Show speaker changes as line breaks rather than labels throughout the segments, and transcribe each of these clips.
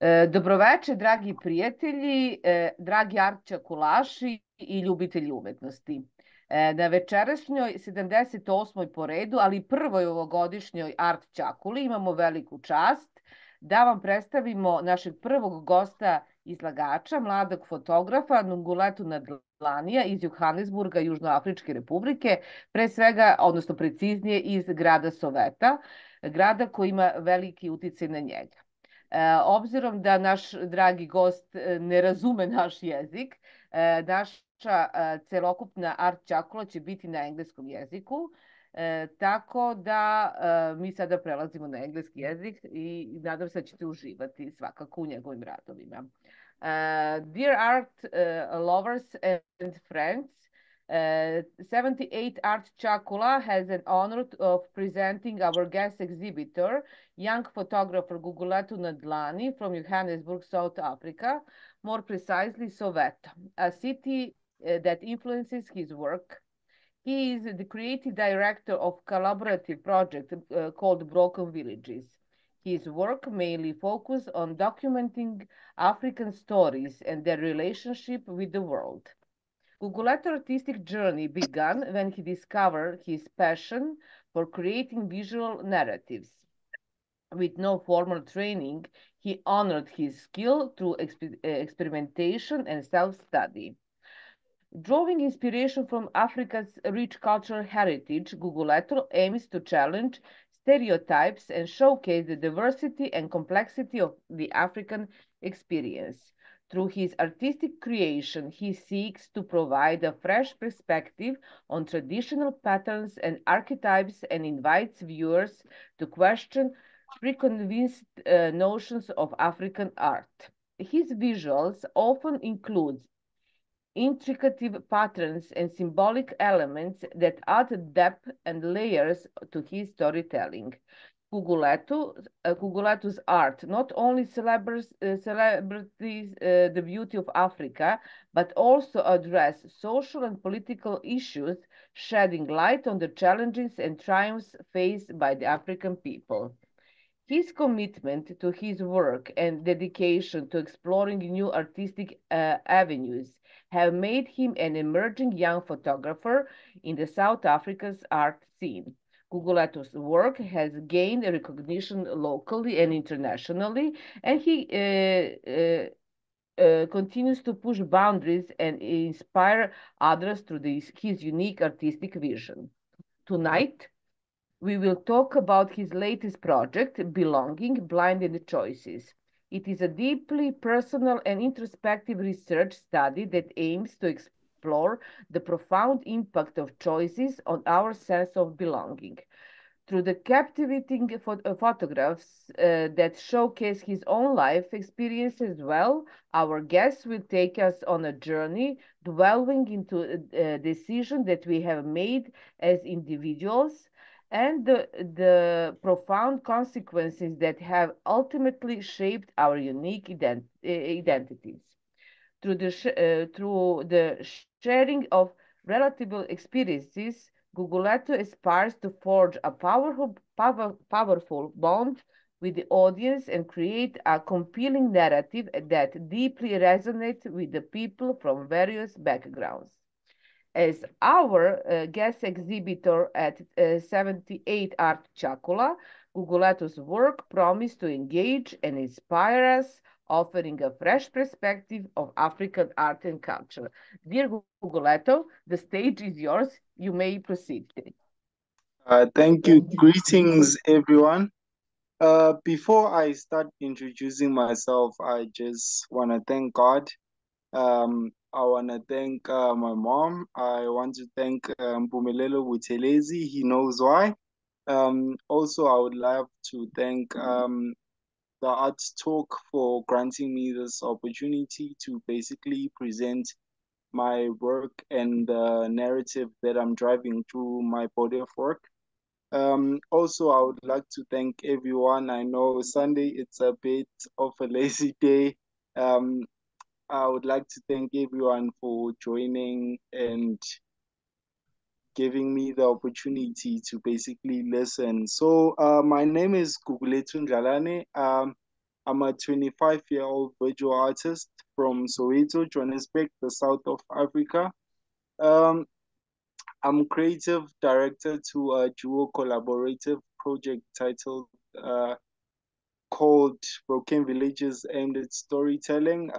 Dobroveče, dragi prijatelji, dragi art ćakulaši i ljubitelji umetnosti. Na večerašnjoj 78. po redu, ali prvoj ovogodišnjoj art ćakuli imamo veliku čast da vam predstavimo našeg prvog gosta izlagača, mladog fotografa Gugulethu Ndlalanija iz Johannesburga, Južnoafričke republike, pre svega, odnosno preciznije iz grada Soweta, grada koji ima veliki uticaj na njega. Obzirom da naš dragi gost ne razume naš jezik, naša celokupna art ćakula će biti na engleskom jeziku, tako da mi sada prelazimo na engleski jezik i nadam se da ćete uživati svakako u njegovim radovima. Dear art lovers and friends, 78 Art Ćakula has an honor of presenting our guest exhibitor, young photographer Gugulethu Ndlalani from Johannesburg, South Africa, more precisely Soweto, a city that influences his work. He is the creative director of collaborative project called Broken Villages. His work mainly focuses on documenting African stories and their relationship with the world. Gugulethu's artistic journey began when he discovered his passion for creating visual narratives. With no formal training, he honored his skill through experimentation and self-study. Drawing inspiration from Africa's rich cultural heritage, Gugulethu aims to challenge stereotypes and showcase the diversity and complexity of the African experience. Through his artistic creation, he seeks to provide a fresh perspective on traditional patterns and archetypes and invites viewers to question preconceived notions of African art. His visuals often include intricate patterns and symbolic elements that add depth and layers to his storytelling. Gugulethu's art not only celebrates the beauty of Africa, but also address social and political issues, shedding light on the challenges and triumphs faced by the African people. His commitment to his work and dedication to exploring new artistic avenues have made him an emerging young photographer in the South Africa's art scene. Gugulethu's work has gained recognition locally and internationally, and he continues to push boundaries and inspire others through his unique artistic vision. Tonight, we will talk about his latest project, Belonging, Blind and Choices. It is a deeply personal and introspective research study that aims to explore the profound impact of choices on our sense of belonging. Through the captivating photographs that showcase his own life experience as well, our guests will take us on a journey delving into decisions that we have made as individuals and the profound consequences that have ultimately shaped our unique identities. Through the sharing of relatable experiences, Gugulethu aspires to forge a powerful bond with the audience and create a compelling narrative that deeply resonates with the people from various backgrounds. As our guest exhibitor at 78 Art Ćakula, Gugulethu's work promised to engage and inspire us, offering a fresh perspective of African art and culture. Dear Gugulethu, the stage is yours. You may proceed.
Thank you. Greetings, everyone. Before I start introducing myself, I just want to thank God. I want to thank my mom. I want to thank Mpumelelo Buthelezi. He knows why. Also, I would love to thank the Art Talk for granting me this opportunity to basically present my work and the narrative that I'm driving through my body of work. Also, I would like to thank everyone. I know Sunday, it's a bit of a lazy day. I would like to thank everyone for joining and giving me the opportunity to basically listen. So, my name is Gugulethu Ndlalani. I'm a 25-year-old visual artist from Soweto, Johannesburg, the south of Africa. I'm creative director to a duo collaborative project titled called Broken Villages aimed at storytelling.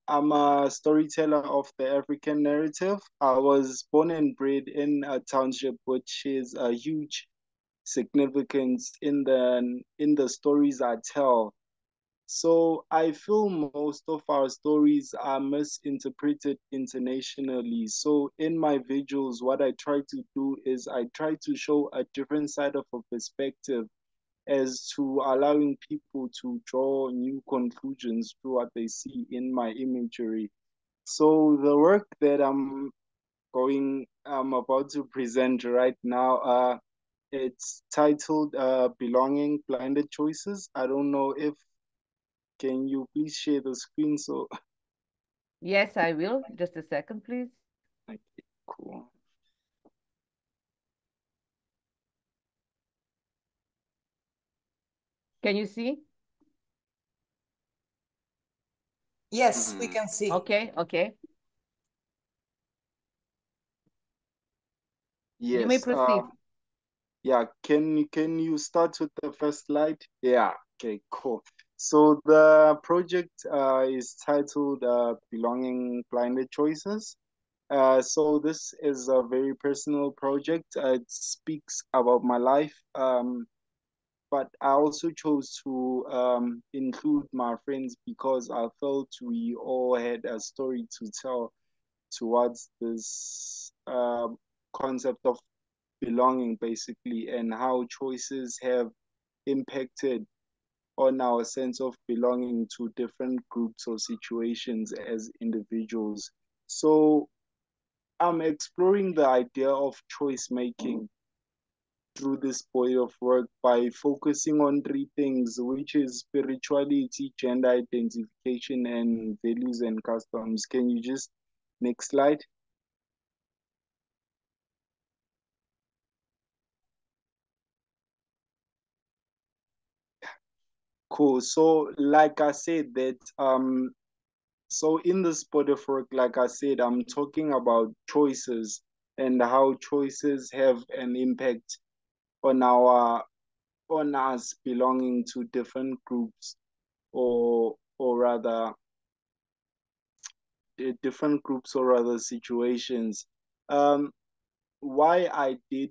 I'm a storyteller of the African narrative. I was born and bred in a township which is a huge significance in the stories I tell. So I feel most of our stories are misinterpreted internationally. So in my visuals, what I try to do is I try to show a different side of a perspective as to allowing people to draw new conclusions to what they see in my imagery. So the work that I'm about to present right now, it's titled Belonging Blinded Choices. I don't know if can you please share the screen so
Yes, I will. Just a second, please.
okay, cool.
Can you see?
Yes, we can see.
Okay, okay. You may
Yes.
proceed.
Yeah, can you start with the first slide? Yeah, okay, cool. So the project is titled Belonging Blinded Choices. So this is a very personal project. It speaks about my life, but I also chose to include my friends because I felt we all had a story to tell towards this concept of belonging, basically, and how choices have impacted on our sense of belonging to different groups or situations as individuals. So I'm exploring the idea of choice making through this body of work by focusing on three things, which is spirituality, gender identification, and values and customs. Can you just next slide? Cool. So like I said that so in this body of work, like I said, I'm talking about choices and how choices have an impact on our on us belonging to different groups or rather different groups or rather situations. Um, why I did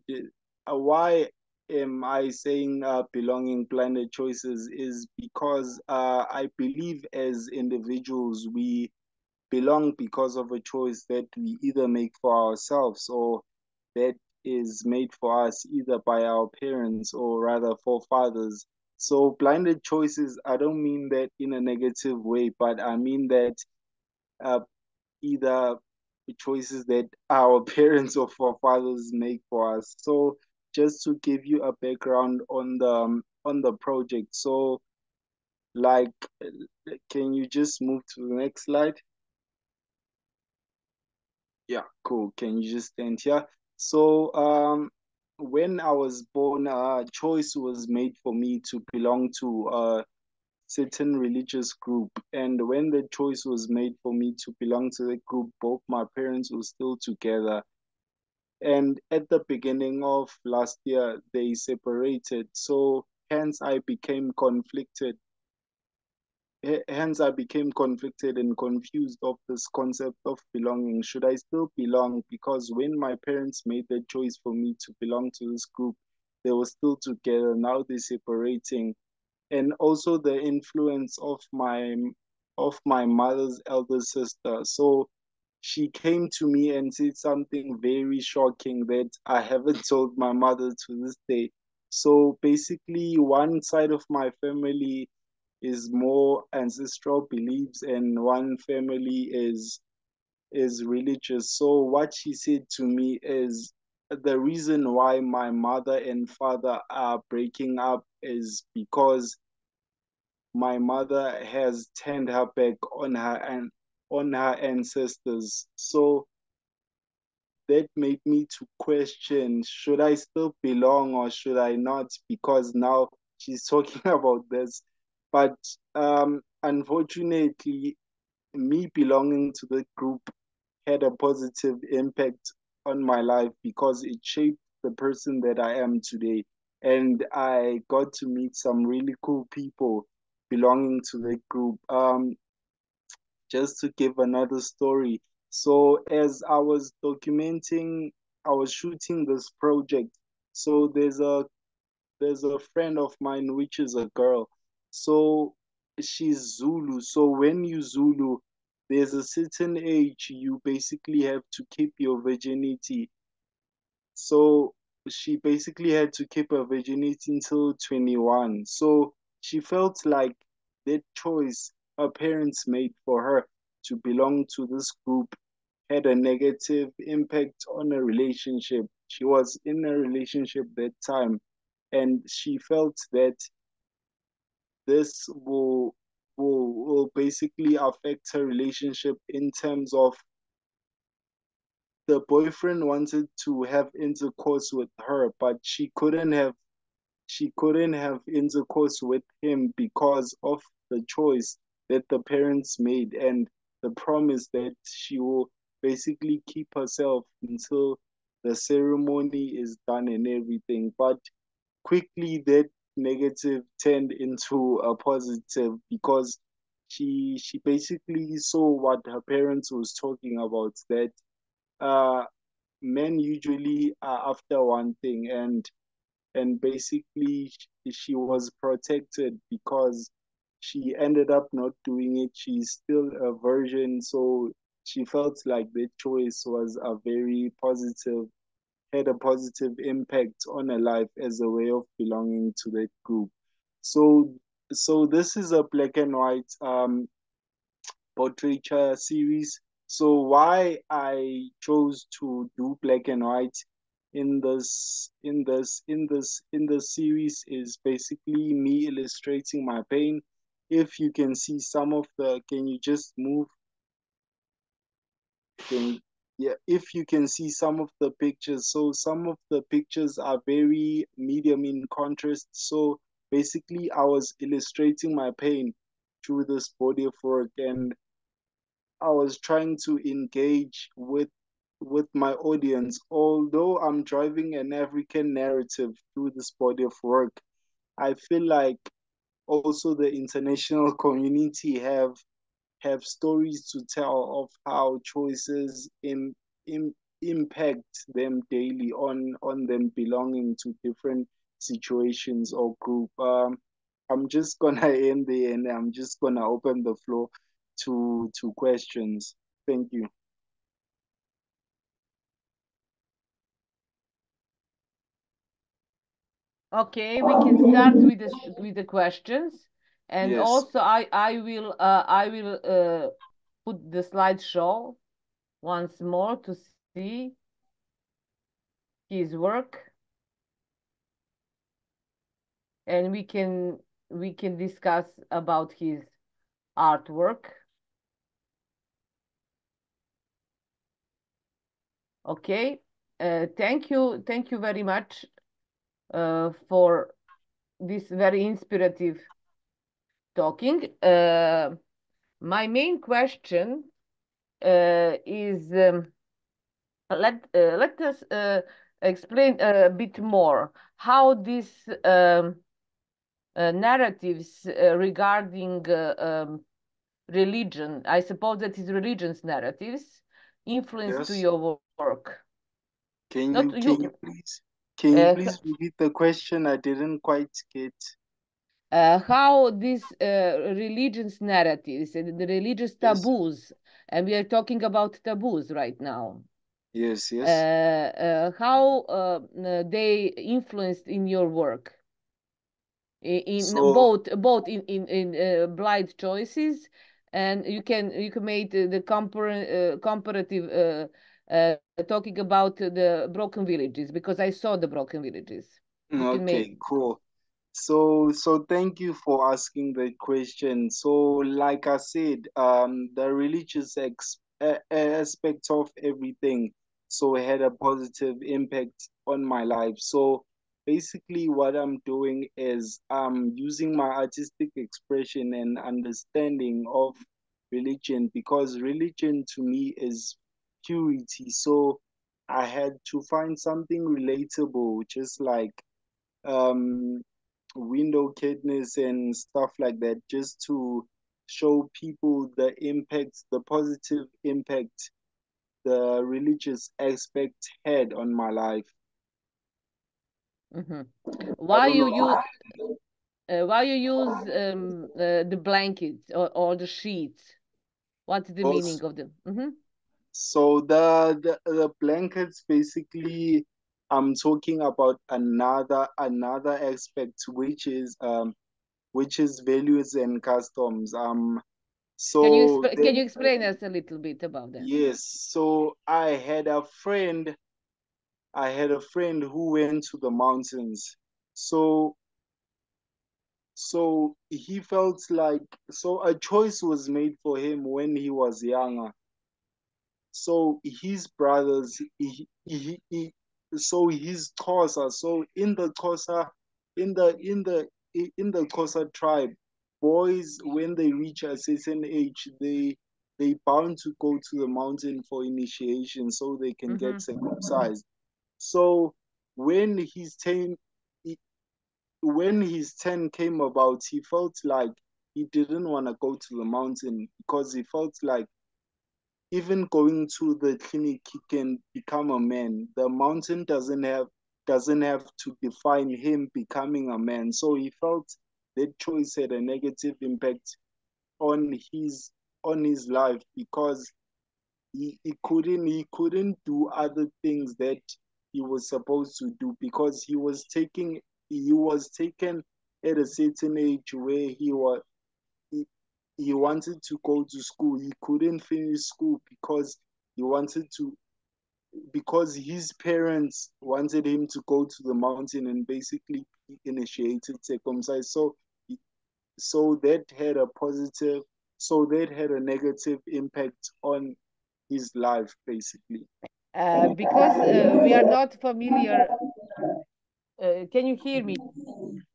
why am I saying belonging blended choices is because I believe as individuals we belong because of a choice that we either make for ourselves or that is made for us either by our parents or rather forefathers. So blinded choices, I don't mean that in a negative way, but I mean that uh, either choices that our parents or forefathers make for us. So just to give you a background on the project. So like can you just move to the next slide? Yeah, cool. Can you just stand here? So when I was born, a choice was made for me to belong to a certain religious group. And when the choice was made for me to belong to the group, both my parents were still together. And at the beginning of last year, they separated. So hence I became conflicted. Hence I became conflicted and confused of this concept of belonging. Should I still belong? Because when my parents made the choice for me to belong to this group, they were still together. Now they're separating. And also the influence of my mother's elder sister. So she came to me and said something very shocking that I haven't told my mother to this day. So basically, one side of my family is more ancestral beliefs, and one family is religious. So what she said to me is the reason why my mother and father are breaking up is because my mother has turned her back on her ancestors. So that made me to question, should I still belong or should I not? Because now she's talking about this. But unfortunately, me belonging to the group had a positive impact on my life because it shaped the person that I am today. And I got to meet some really cool people belonging to the group. Just to give another story. So as I was documenting, I was shooting this project. So there's a friend of mine which is a girl. So she's Zulu. So when you Zulu, there's a certain age you basically have to keep your virginity. So she basically had to keep her virginity until 21. So she felt like that choice her parents made for her to belong to this group had a negative impact on her relationship. She was in a relationship that time, and she felt that this will basically affect her relationship in terms of the boyfriend wanted to have intercourse with her, but she couldn't have intercourse with him because of the choice that the parents made and the promise that she will basically keep herself until the ceremony is done and everything. But quickly that negative turned into a positive because she basically saw what her parents was talking about, that uh men usually are after one thing, and basically she was protected because she ended up not doing it. She's still a virgin, so she felt like that choice was a very positive, had a positive impact on her life as a way of belonging to that group. So so this is a black and white portraiture series. So why I chose to do black and white in this series is basically me illustrating my pain. If you can see some of the, can you just move? Can Yeah, if you can see some of the pictures, so some of the pictures are very medium in contrast. So basically, I was illustrating my pain through this body of work, and I was trying to engage with my audience. Although I'm driving an African narrative through this body of work, I feel like also the international community have stories to tell of how choices impact them daily on them belonging to different situations or group. I'm just gonna end there, and I'm just gonna open the floor to questions. Thank you.
Okay, we can start with the questions, and
Yes.
also I will put the slideshow once more to see his work, and we can discuss about his artwork. Okay, thank you very much for this very inspirative talking. My main question is let us explain a bit more how these narratives regarding religion, I suppose that is religion's narratives, influence to
Yes.
your work.
Can
Not
you can
you.
you please can you
Uh,
please repeat the question? I didn't quite get.
how these religious narratives and the religious
Yes.
taboos, and we are talking about taboos right now,
Yes, yes.
how they influenced in your work, in
So
both in blind choices, and you can make the comparative talking about the broken villages, because I saw the broken villages. You can make.
okay, cool. So thank you for asking the question. So like I said, the religious aspect of everything so had a positive impact on my life. So basically what I'm doing is I'm using my artistic expression and understanding of religion, because religion to me is purity. So I had to find something relatable, just like um, window kindness and stuff like that, just to show people the impact, the positive impact the religious aspect had on my life.
Mm-hmm.
I
Why
don't
you
know.
use the blankets or the sheets? What's the meaning of them? Mm-hmm.
So the blankets, basically, I'm talking about another aspect, which is values and customs. So
Can you explain us a little bit about that?
yes, so I had a friend who went to the mountains. So he felt like, so a choice was made for him when he was younger. So his brothers, so his Xhosa, so in the Xhosa, in the Xhosa tribe, boys, when they reach a certain age, they bound to go to the mountain for initiation so they can
Mm-hmm.
get circumcised. So when when his 10 came about, he felt like he didn't want to go to the mountain, because he felt like even going to the clinic, he can become a man. The mountain doesn't have to define him becoming a man. So he felt that choice had a negative impact on his life, because he couldn't do other things that he was supposed to do, because he was taken at a certain age where he, he wanted to go to school. He couldn't finish school because he wanted to because his parents wanted him to go to the mountain and basically be initiated circumcised. So that had a positive, so that had a negative impact on his life, basically.
Because we are not familiar. Can you hear me?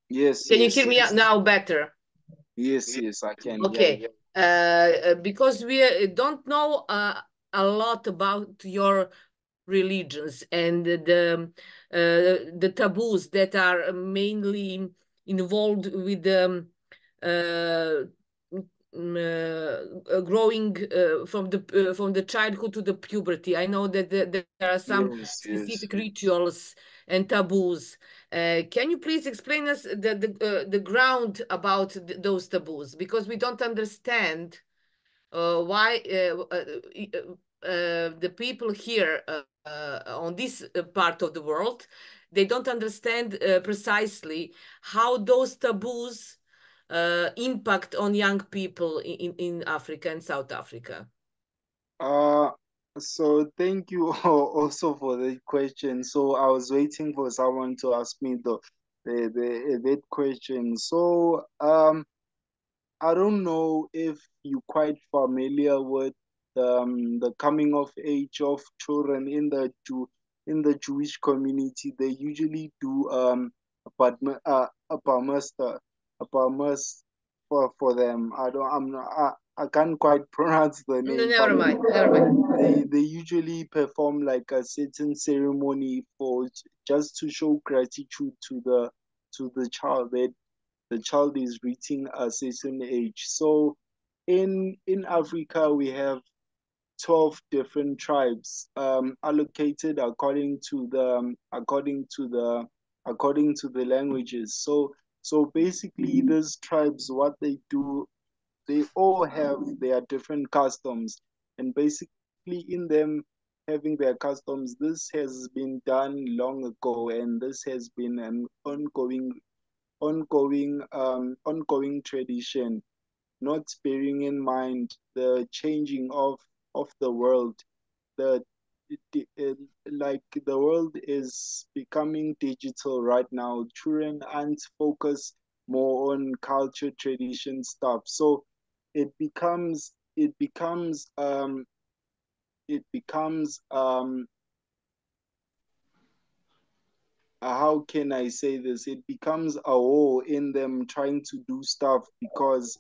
Yes,
Can you
yes,
hear me
yes,
now better?
yes, I can. Yeah.
Okay. Because we don't know a lot about your religions and the taboos that are mainly involved with growing from the childhood to the puberty. I know that there are some
Yes, yes.
specific rituals and taboos. Can you please explain us the ground about those taboos, because we don't understand why the people here on this part of the world, they don't understand precisely how those taboos impact on young people in Africa and South Africa.
Uh, so thank you also for the question. So I was waiting for someone to ask me that question. So I don't know if you're quite familiar with the coming of age of children in the Jewish community. They usually do a bar mitzvah, for them. I can't quite pronounce the
No,
name, but
never mind, never mind.
they usually perform like a certain ceremony for just to show gratitude to the child, that the child is reaching a certain age. So in Africa we have 12 different tribes, allocated according to the languages. So basically these tribes, what they do, they all have their different customs, and basically in them having their customs, this has been done long ago, and this has been an ongoing tradition, not bearing in mind the changing of the world. The like the world is becoming digital right now. Children aren't focused more on culture, tradition stuff. So it becomes it becomes it becomes how can I say this? It becomes a war in them trying to do stuff because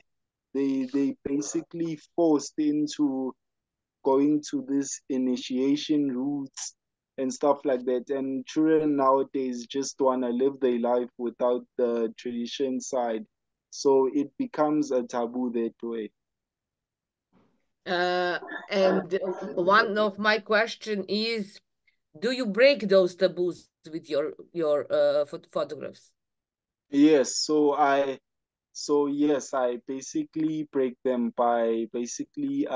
they basically forced into going to this initiation routes and stuff like that. And children nowadays just want to live their life without the tradition side. So it becomes a taboo that way.
And one of my question is, do you break those taboos with your photographs?
Yes, so yes, I basically break them by basically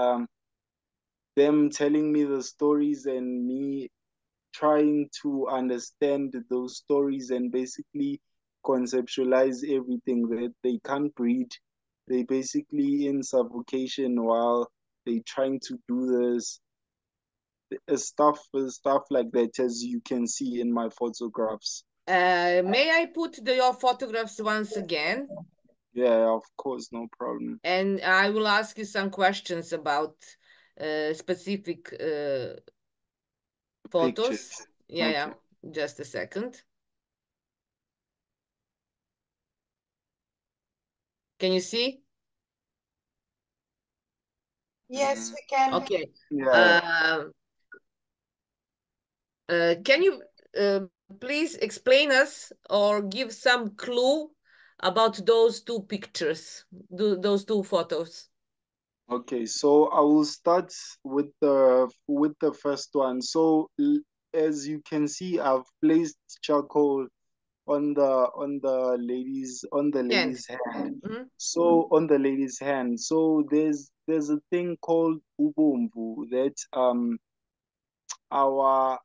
them telling me the stories and me trying to understand those stories and basically conceptualize everything that they can't breathe. They basically in suffocation while they trying to do this stuff like that, as you can see in my photographs.
May I put your photographs once again?
Yeah, of course, no problem.
And I will ask you some questions about specific photos.
Pictures.
Yeah,
Okay.
yeah. Just a second. Can you see?
Yes, we can.
Okay.
Yeah.
Can you please explain us or give some clue about those two pictures, those two photos?
Okay, so I will start with the first one. So as you can see, I've placed charcoal on the lady's hand.
Mhm.
So on the lady's hand. So there's a thing called ubomvu that our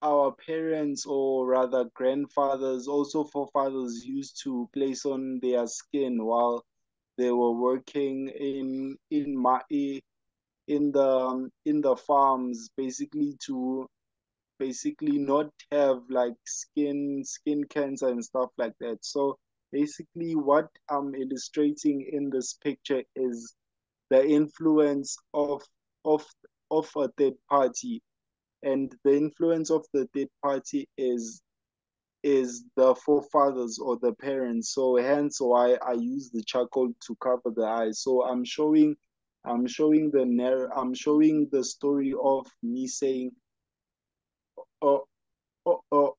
our parents, or rather grandfathers, also forefathers, used to place on their skin while they were working in the farms, basically to basically not have like skin cancer and stuff like that. So basically what I'm illustrating in this picture is the influence of of a third party, and the influence of the third party is the forefathers or the parents. So hence why I use the charcoal to cover the eyes. So I'm showing the story of me saying uh, uh,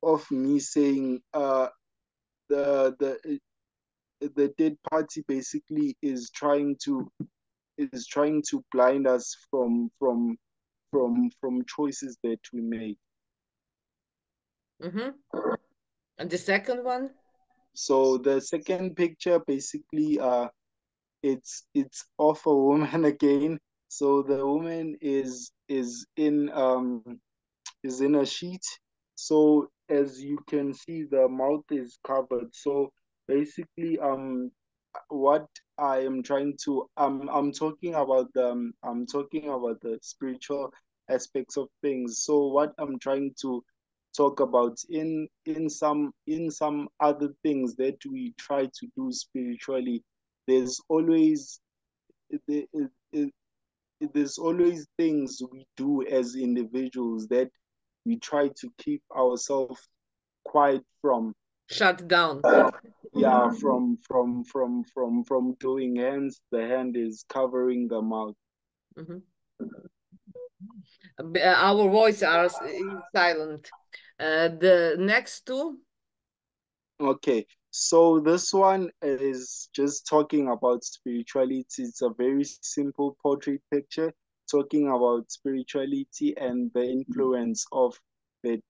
of me saying the the dead party basically is trying to blind us from choices that we make.
Mm-hmm. And the second one?
So the second picture basically it's of a woman again. So the woman is in a sheet. So as you can see, the mouth is covered. So basically, what I am trying to I'm talking about the spiritual aspects of things. So what I'm trying to talk about in some other things that we try to do spiritually, there's always there- there's always things we do as individuals that we try to keep ourselves quiet from.
Shut down.
Yeah, from doing. Hence the hand is covering the mouth.
Mm-hmm. Our voices are silent. The next two?
Okay, so this one is just talking about spirituality. It's a very simple portrait picture talking about spirituality and the influence of the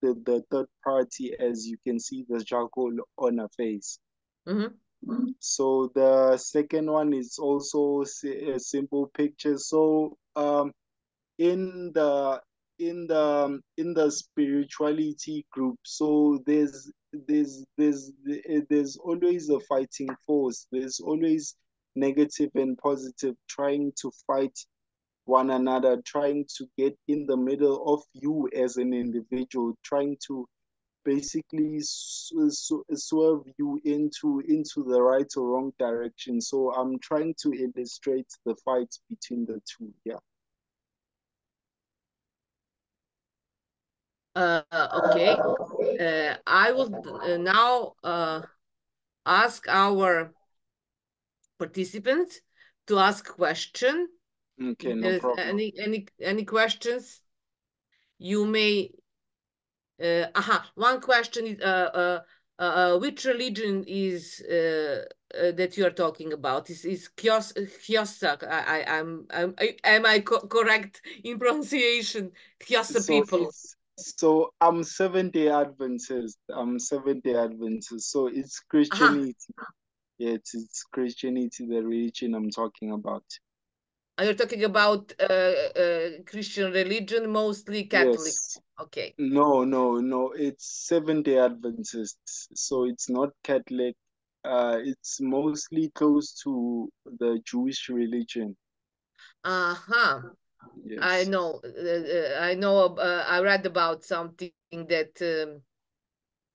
the third party, as you can see the charcoal on her face.
Mm-hmm.
So the second one is also a simple picture. So in the in the spirituality group, so there's always a fighting force. There's always negative and positive trying to fight one another, trying to get in the middle of you as an individual, trying to basically swerve you into the right or wrong direction. So I'm trying to illustrate the fight between the two. Yeah.
Okay. I will now ask our participants to ask question.
Okay,
If
no
there's
problem.
any questions, you may. One question is which religion is that you are talking about? Is Kiosak? Am I correct in pronunciation? Kiosa
So
people.
I'm Seventh-day Adventist. I'm Seventh-day Adventist. So it's Christianity. Yeah, it's Christianity, the religion I'm talking about.
You're talking about Christian religion, mostly Catholic.
Yes.
Okay.
No. It's Seventh-day Adventists. So it's not Catholic. It's mostly close to the Jewish religion.
Yes. I
Yes.
know. I read about something that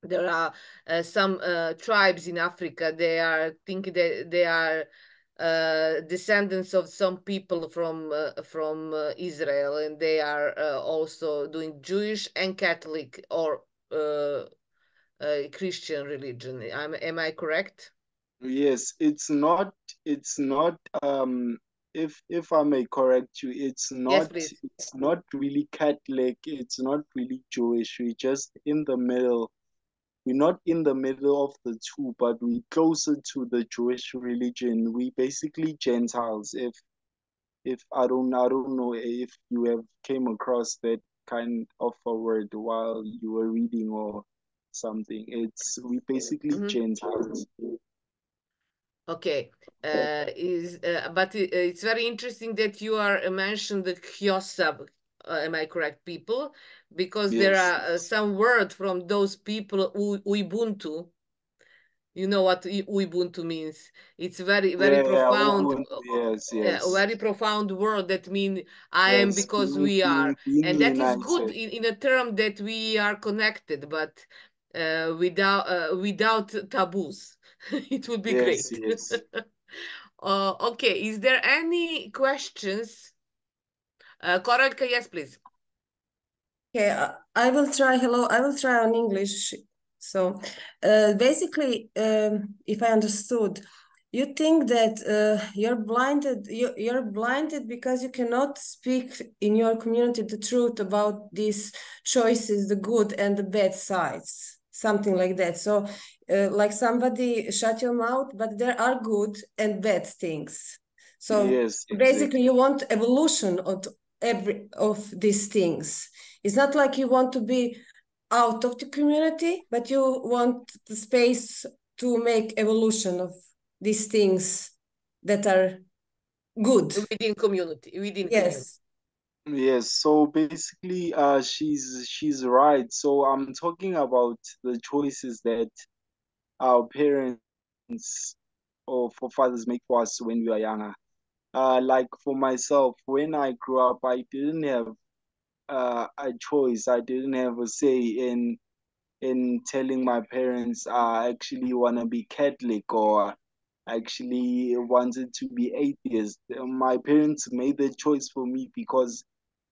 there are some tribes in Africa. They are thinking that they are descendants of some people from Israel, and they are also doing Jewish and Catholic or Christian religion. Am I correct?
Yes, it's not if I may correct you,
Yes, please.
it's not really Catholic, it's not really Jewish. We're just in the middle. We're not in the middle of the two, but we're closer to the Jewish religion. We basically Gentiles. If I don't know if you have came across that kind of a word while you were reading or something. We basically Gentiles.
Okay, but it's very interesting that you are mentioned the Kyosa, am I correct, people? Because there
Yes.
are some words from those people, Ubuntu. You know what Ubuntu means? It's very
Yeah,
profound.
yes.
A very profound word that mean I am
Yes,
because we are,
being
and that is good
united.
in a term that we are connected, but without taboos. It would be
Yes,
great.
yes.
Okay, is there any questions? Korodka, yes, please.
Okay, I will try. Hello, I will try on English. So, basically, if I understood, you think that you're blinded. You're blinded because you cannot speak in your community the truth about these choices, the good and the bad sides, something like that. So, like somebody shut your mouth, but there are good and bad things. So
Yes,
basically,
exactly.
you want evolution of every of these things. It's not like you want to be out of the community, but you want the space to make evolution of these things that are good.
Within community,
Yes.
Yes, so basically she's right. So I'm talking about the choices that our parents or forefathers make for us when we are younger. Like for myself, when I grew up, I didn't have a choice. I didn't have a say in telling my parents I actually want to be Catholic or actually wanted to be atheist. My parents made the choice for me because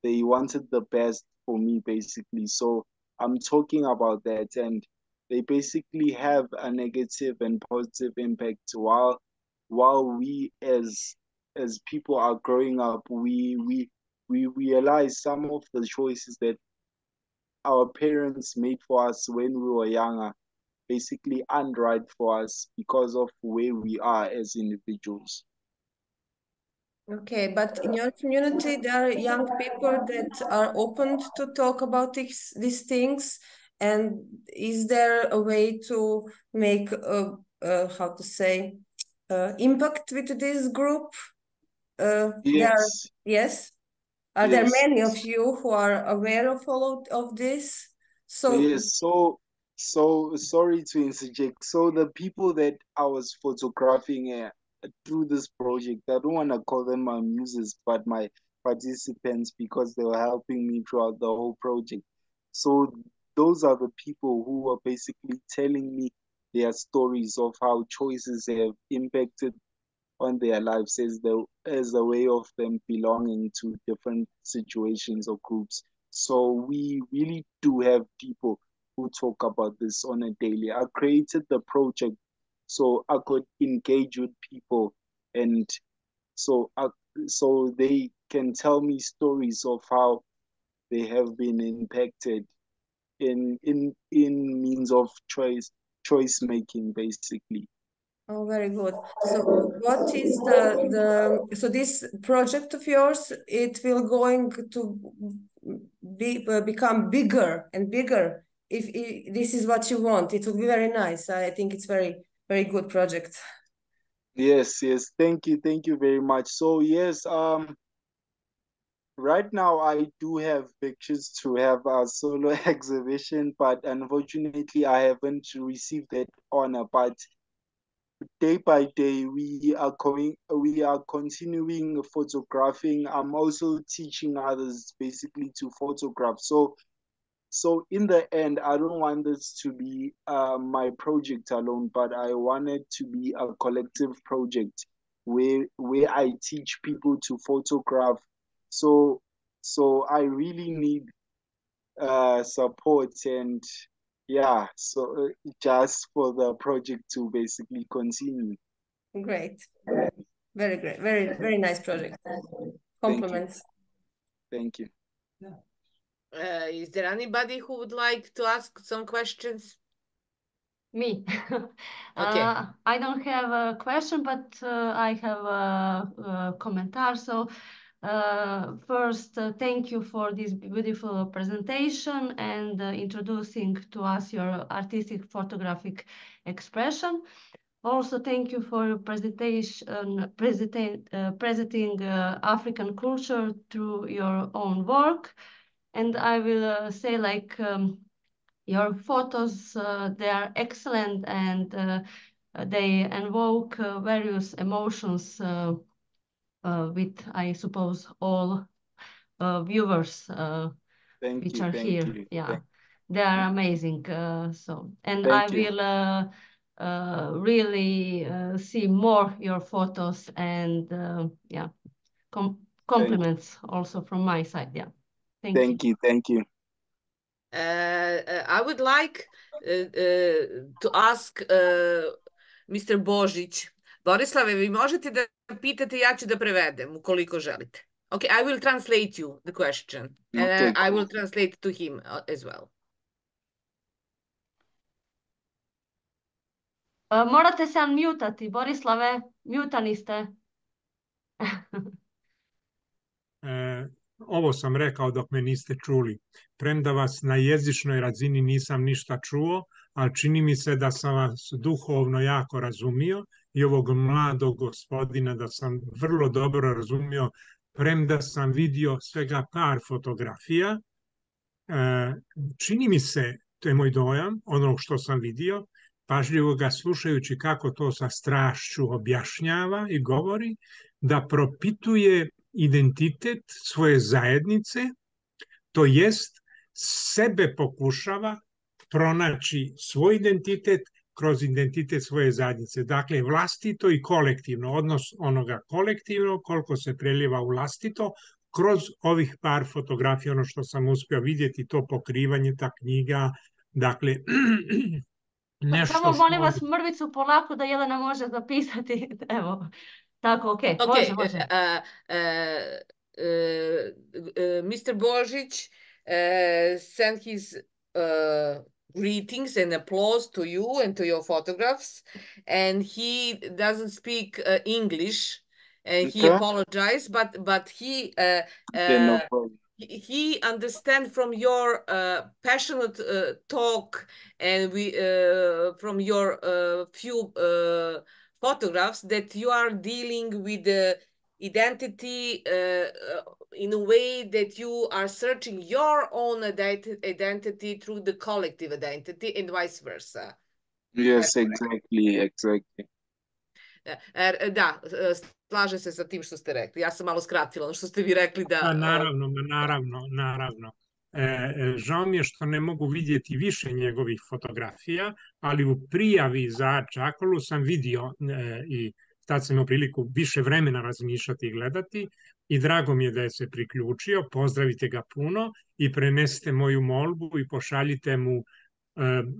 they wanted the best for me, basically. So I'm talking about that, and they basically have a negative and positive impact while we as people are growing up, we realize some of the choices that our parents made for us when we were younger basically aren't right for us because of where we are as individuals.
Okay, but in your community, there are young people that are open to talk about these things. And is there a way to make how to say impact with this group?
Yes.
Yes. Are there
Yes.
many of you who are aware of all of this? So
Yes. So sorry to interject. So the people that I was photographing through this project, I don't want to call them my muses, but my participants because they were helping me throughout the whole project. So those are the people who were basically telling me their stories of how choices have impacted on their lives as a way of them belonging to different situations or groups. So we really do have people who talk about this on a daily. I created the project so I could engage with people, and so they can tell me stories of how they have been impacted in means of choice making, basically.
Oh, very good. So what is so this project of yours, it will going to become bigger and bigger. If this is what you want, it will be very nice. I think it's very good project.
Yes, thank you very much. So yes, right now I do have pictures to have a solo exhibition, but unfortunately I haven't received that honor. But day by day we are continuing photographing. I'm also teaching others basically to photograph. So in the end, I don't want this to be my project alone, but I want it to be a collective project where I teach people to photograph. So I really need support, and yeah, so just for the project to basically continue.
Great. Very great. Very nice project. Compliments.
Thank you.
Is there anybody who would like to ask some questions?
Me.
Okay.
I don't have a question, but I have a commentar. So first, thank you for this beautiful presentation and introducing to us your artistic photographic expression. Also, thank you for your presentation, presenting African culture through your own work. And I will say, like, your photos, they are excellent, and they invoke various emotions with, I suppose, all viewers which are here.
You.
Yeah, they are amazing. So, and
Thank
I
you.
will really see more your photos, and yeah, compliments also from my side. Yeah,
thank you.
I would like to ask Mr. Božić. Borislave, vi možete da pitate, ja ću da prevedem ukoliko želite. Okay, I will translate you the question.
Okay,
I will translate to him as well.
Morate se unmutati, Borislave, mutani ste.
Ovo sam rekao dok me niste čuli. Premda vas na jezičnoj razini nisam ništa čuo, ali čini mi se da sam vas duhovno jako razumio i ovog mladog gospodina da sam vrlo dobro razumio, premda sam vidio svega par fotografija. Čini mi se, to je moj dojam, ono što sam vidio, pažljivo ga slušajući kako to sa strašću objašnjava i govori, da propituje identitet svoje zajednice, to jest sebe pokušava pronaći svoj identitet kroz identitet svoje zajednice. Dakle, vlastito i kolektivno, odnos onoga kolektivno, koliko se prelijeva u vlastito, kroz ovih par fotografija, ono što sam uspio vidjeti, to pokrivanje, ta knjiga, dakle, nešto
Samo
što...
molim vas mrvicu polako da Jelena može zapisati. Evo, tako, ok,
Okay,
može.
Mr. Božić sent his greetings and applause to you and to your photographs, and he doesn't speak English, and he apologized, but he
no problem.
He understand from your passionate talk, and from your few photographs that you are dealing with the identity in a way that you are searching your own identity through the collective identity and vice versa.
Yes, exactly.
Da, slažem se sa tim što ste rekli. Ja sam malo skratila ono što ste vi rekli da...
Naravno. Žao mi je što ne mogu vidjeti više njegovih fotografija, ali u prijavi za ćakulu sam vidio i tad sam imao priliku više vremena razmišljati i gledati. i drago mi je da je se priključio. Pozdravite ga puno i prenesite moju molbu i pošaljite mu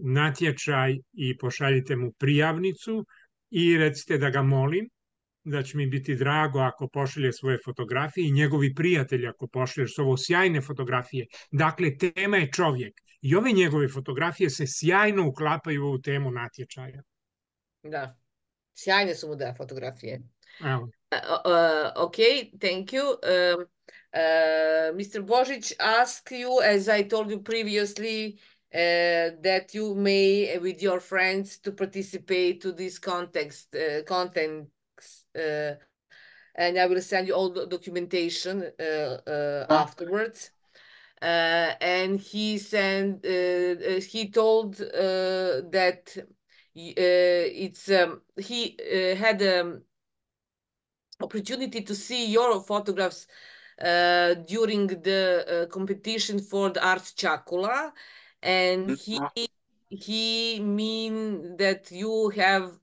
natječaj i pošaljite mu prijavnicu i recite da ga molim, da će mi biti drago ako pošalje svoje fotografije i njegovi prijatelji ako pošalje, jer su ovo sjajne fotografije. Dakle, tema je čovjek i ove njegove fotografije se sjajno uklapaju u ovu temu natječaja.
Da, sjajne su mu da fotografije.
Evo.
Okay, thank you. Mr. Božić asked you, as I told you previously, that you may, with your friends, to participate to this contents, and I will send you all the documentation afterwards. And he sent, he told that it's he had opportunity to see your photographs during the competition for the art ćakula, and he mean that you have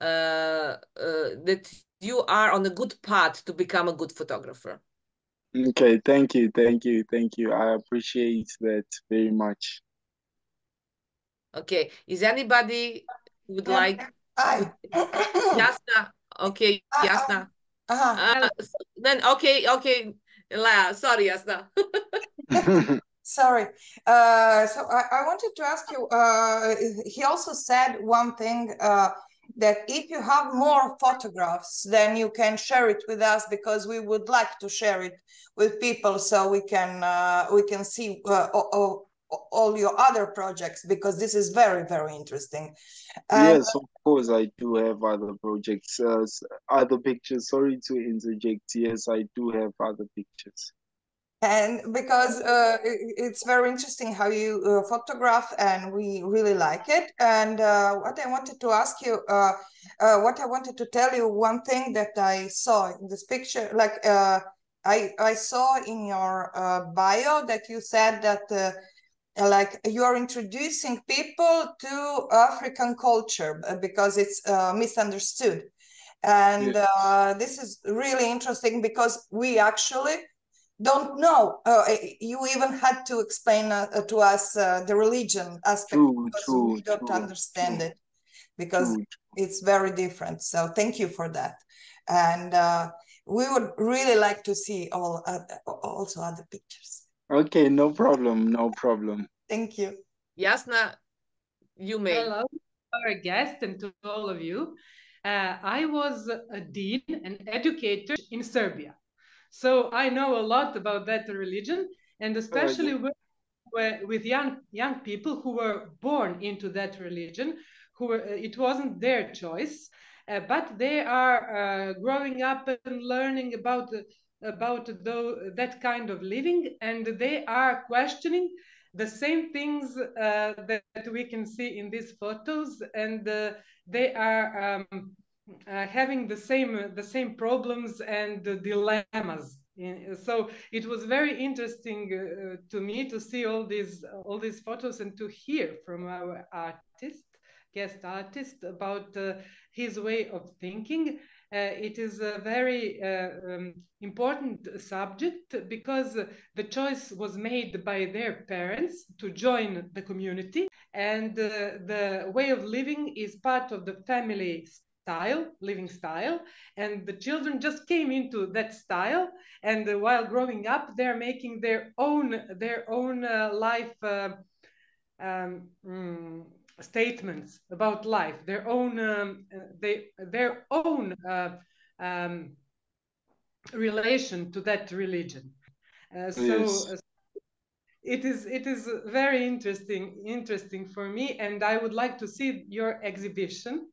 that you are on a good path to become a good photographer.
Okay, thank you. I appreciate that very much.
Okay, is anybody would like? Jasna. Okay, Jasna. Then okay. La, sorry, Jasna.
Sorry. So I wanted to ask you, he also said one thing, that if you have more photographs, then you can share it with us, because we would like to share it with people, so we can see all your other projects, because this is very, very interesting.
Yes, of course, I do have other projects, other pictures. Sorry to interject. Yes, I do have other pictures.
And because it's very interesting how you photograph, and we really like it. And what I wanted to ask you, what I wanted to tell you, one thing that I saw in this picture, like I saw in your bio that you said that like you are introducing people to African culture because it's misunderstood. And this is really interesting, because we actually don't know. You even had to explain to us the religion aspect, because we don't understand it, because it's very different. So thank you for that. And we would really like to see also other pictures.
Okay, no problem.
Thank you.
Jasna, you may.
Hello, our guest, and to all of you. I was a dean, an educator in Serbia. So I know a lot about that religion, and especially with young people who were born into that religion, it wasn't their choice, but they are growing up and learning about that kind of living, and they are questioning the same things that we can see in these photos, and they are having the same problems and dilemmas. So it was very interesting to me to see all these photos and to hear from our guest artist, about his way of thinking. It is a very important subject, because the choice was made by their parents to join the community, and the way of living is part of the family living style, and the children just came into that style, and while growing up they're making their own life statements about life, their own relation to that religion. So it is very interesting for me, and I would like to see your exhibition.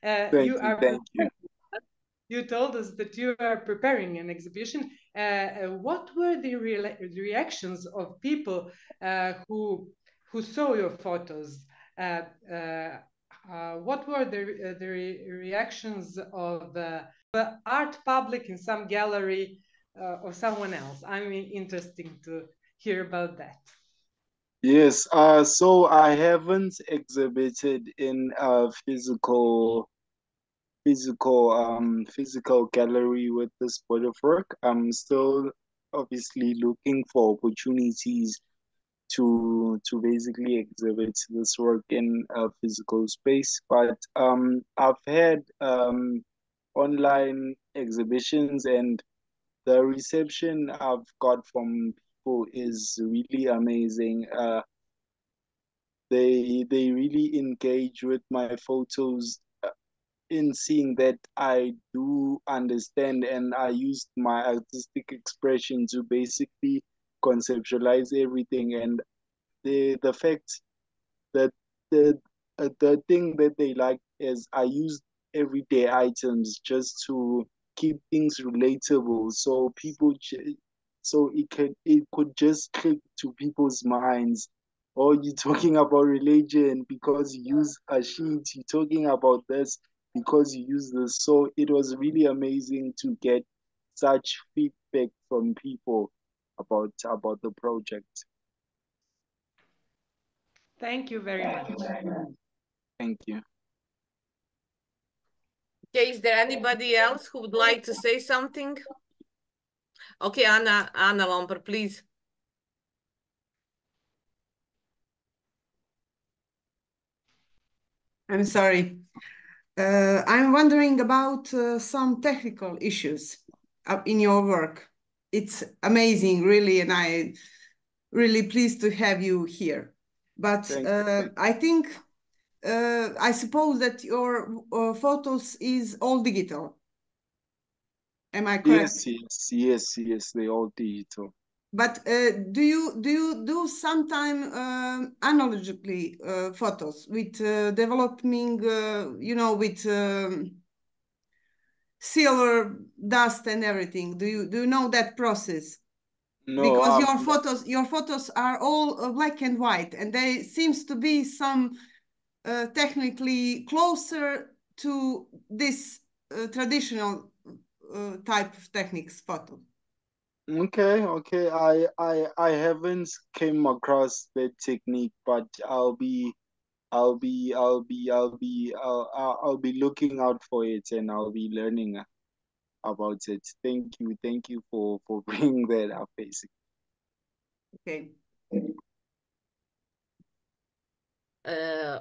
Thank you.
You told us that you are preparing an exhibition. What were the reactions of people who saw your photos? What were the reactions of the art public in some gallery or someone else? I'm interested to hear about that.
Yes, so I haven't exhibited in a physical physical gallery with this body of work. I'm still obviously looking for opportunities to basically exhibit this work in a physical space. But I've had online exhibitions, and the reception I've got from people is really amazing. They really engage with my photos in seeing that I do understand, and I used my artistic expression to basically conceptualize everything. And the fact that the thing that they like is I used everyday items just to keep things relatable, so so it could just click to people's minds. Or you're talking about religion because you use a sheet, you're talking about this because you use this. So it was really amazing to get such feedback from people about the project.
Thank you very much.
Thank you.
Okay, is there anybody else who would like to say something? Okay, Anna Lomper, please.
I'm sorry. I'm wondering about some technical issues in your work. It's amazing, really, and I really pleased to have you here. But I think, I suppose that your photos is all digital. Am I correct?
Yes, they all digital.
But do you do sometime analogically photos with developing, with silver dust and everything? Do you know that process?
No,
because your photos are all black and white, and there seems to be some technically closer to this traditional type of techniques photo.
Okay. I haven't came across that technique, but I'll be looking out for it, and I'll be learning about it. Thank you for bringing that up, basically.
Okay.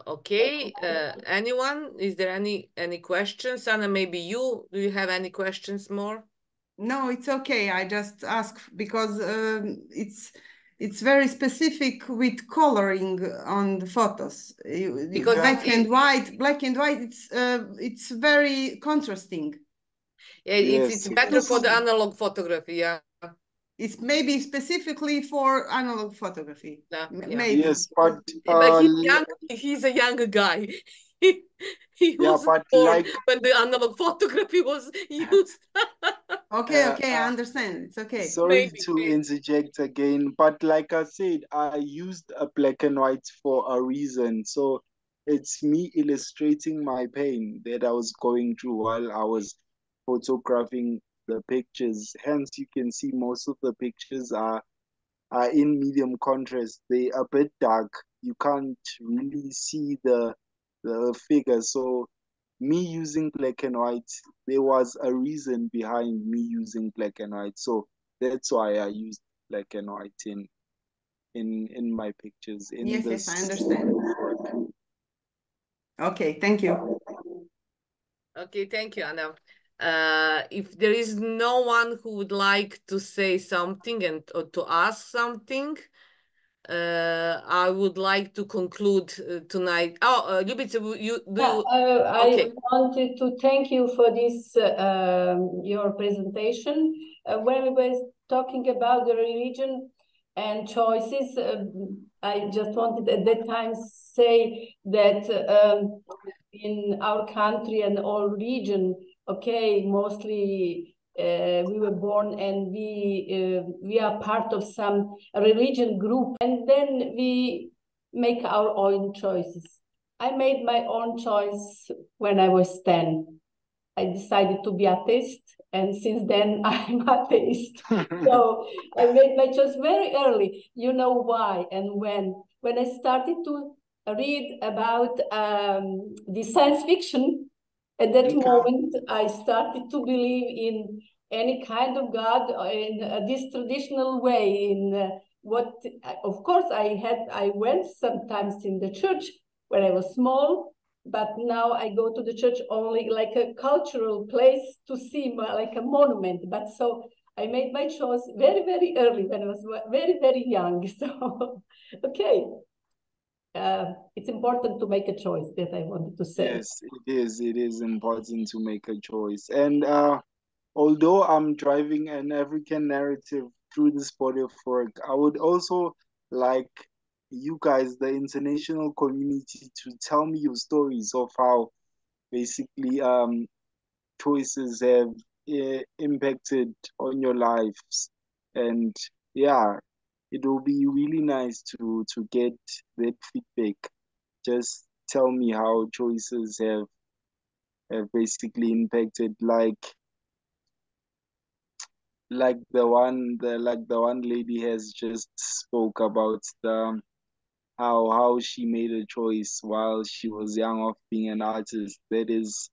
Okay. Anyone? Is there any questions? Anna, maybe you. Do you have any questions more?
No, it's okay. I just ask because it's very specific with coloring on the photos. Because black and white, it's very contrasting.
Yeah, it's better for the analog photography. Yeah.
It's maybe specifically for analog photography.
Yeah.
Maybe.
Yes, but
he's a younger guy. He was born when the analog photography was used.
Okay, I understand. It's okay.
Sorry to interject again, but like I said, I used a black and white for a reason. So it's me illustrating my pain that I was going through while I was photographing the pictures. Hence, you can see most of the pictures are in medium contrast. They are a bit dark. You can't really see the figure. So me using black and white, there was a reason behind me using black and white. So that's why I used black and white in my pictures.
Yes, I understand. Okay, thank you.
Okay, thank you, Anna. If there is no one who would like to say something or to ask something, I would like to conclude tonight. Oh, Ljubica,
I wanted to thank you for this your presentation. When we were talking about the religion and choices, I just wanted at that time say that in our country and all region, okay, mostly we were born and we are part of some religion group, and then we make our own choices. I made my own choice when I was 10. I decided to be atheist, and since then I'm atheist. So I made my choice very early. You know why and when? When I started to read about the science fiction, At that moment, I started to believe in any kind of God in this traditional way. Of course, I went sometimes in the church when I was small, but now I go to the church only like a cultural place to see like a monument. But so I made my choice very, very early when I was very, very young. So, okay. It's important to make a choice, that I wanted to say.
Yes, it is. It is important to make a choice. And although I'm driving an African narrative through this body of work, I would also like you guys, the international community, to tell me your stories of how basically choices have impacted on your lives. And yeah, it will be really nice to get that feedback. Just tell me how choices have basically impacted, like the one lady has just spoke about the how she made a choice while she was young of being an artist. That is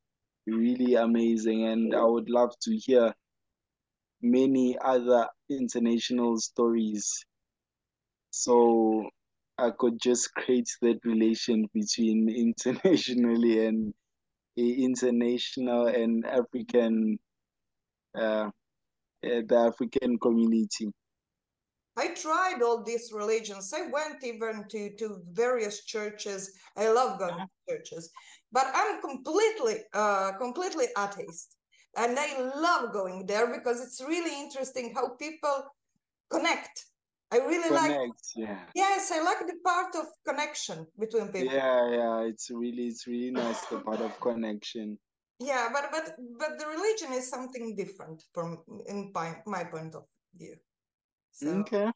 really amazing, and I would love to hear many other international stories, so I could just create that relation between internationally and international and African, the African community.
I tried all these religions. I went even to various churches. I love going to churches, but I'm completely atheist. And I love going there because it's really interesting how people connect. I really like, yes, I like the part of connection between people.
Yeah, it's really nice, the part of connection.
Yeah, but the religion is something different in my point of view. So,
okay.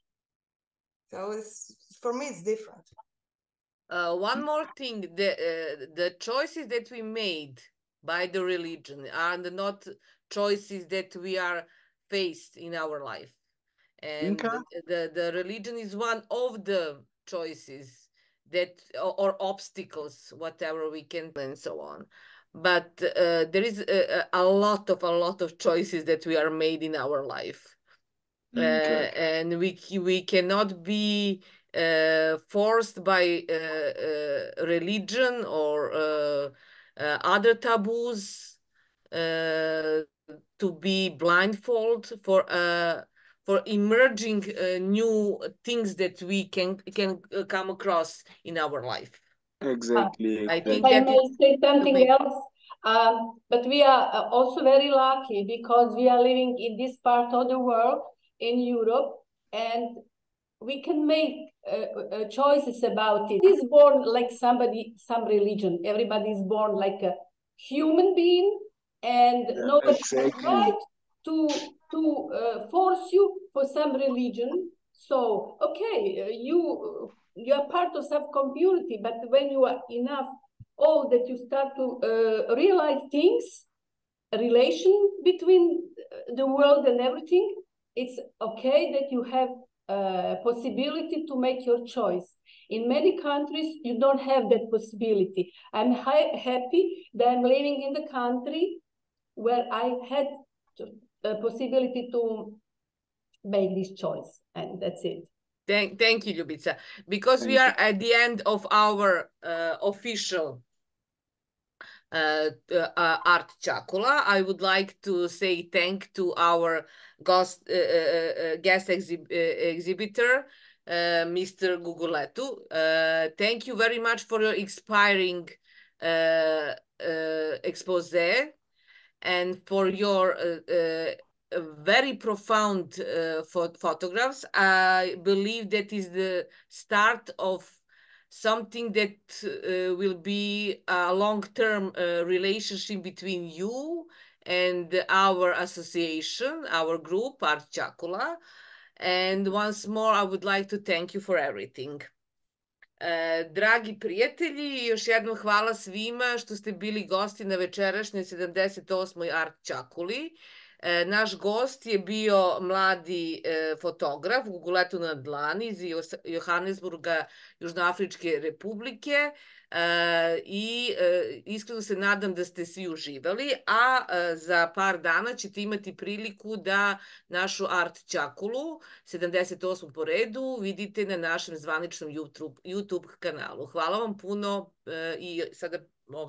So for me, it's different.
One more thing, the choices that we made by the religion are not choices that we are faced in our life. And the religion is one of the choices that, or obstacles, whatever we can, and so on. But there is a lot of choices that we are made in our life. And we cannot be forced by religion or other taboos to be blindfolded for emerging new things that we can come across in our life.
Exactly.
I think
if I
that
may say something else, but we are also very lucky because we are living in this part of the world, in Europe, and we can make choices about it. Is born like some religion. Everybody is born like a human being, and nobody has right to force you for some religion. So okay, you are part of some community, but when you are enough old that you start to realize things, relation between the world and everything, it's okay that you have possibility to make your choice. In many countries, you don't have that possibility. I'm happy that I'm living in the country where I had a possibility to make this choice, and that's it.
Thank you, Ljubica. Because we are at the end of our official art ćakula, I would like to say thank to our guest exhibitor, Mr. Gugulethu. Thank you very much for your inspiring expose and for your very profound photographs. I believe that is the start of something that will be a long-term relationship between you and our association, our group, Art ćakula. And once more, I would like to thank you for everything. Dragi prijatelji, još jednom hvala svima što ste bili gosti na večerašnjoj 78. Art ćakuli. Naš gost je bio mladi fotograf Gugulethu Ndlalani iz Johannesburga, Južnoafričke Republike, i iskreno se nadam da ste svi uživali, a za par dana ćete imati priliku da našu art ćakulu, 78. po redu, vidite na našem zvaničnom YouTube kanalu. Hvala vam puno i sada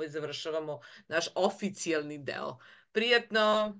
završavamo naš oficijalni deo. Prijatno!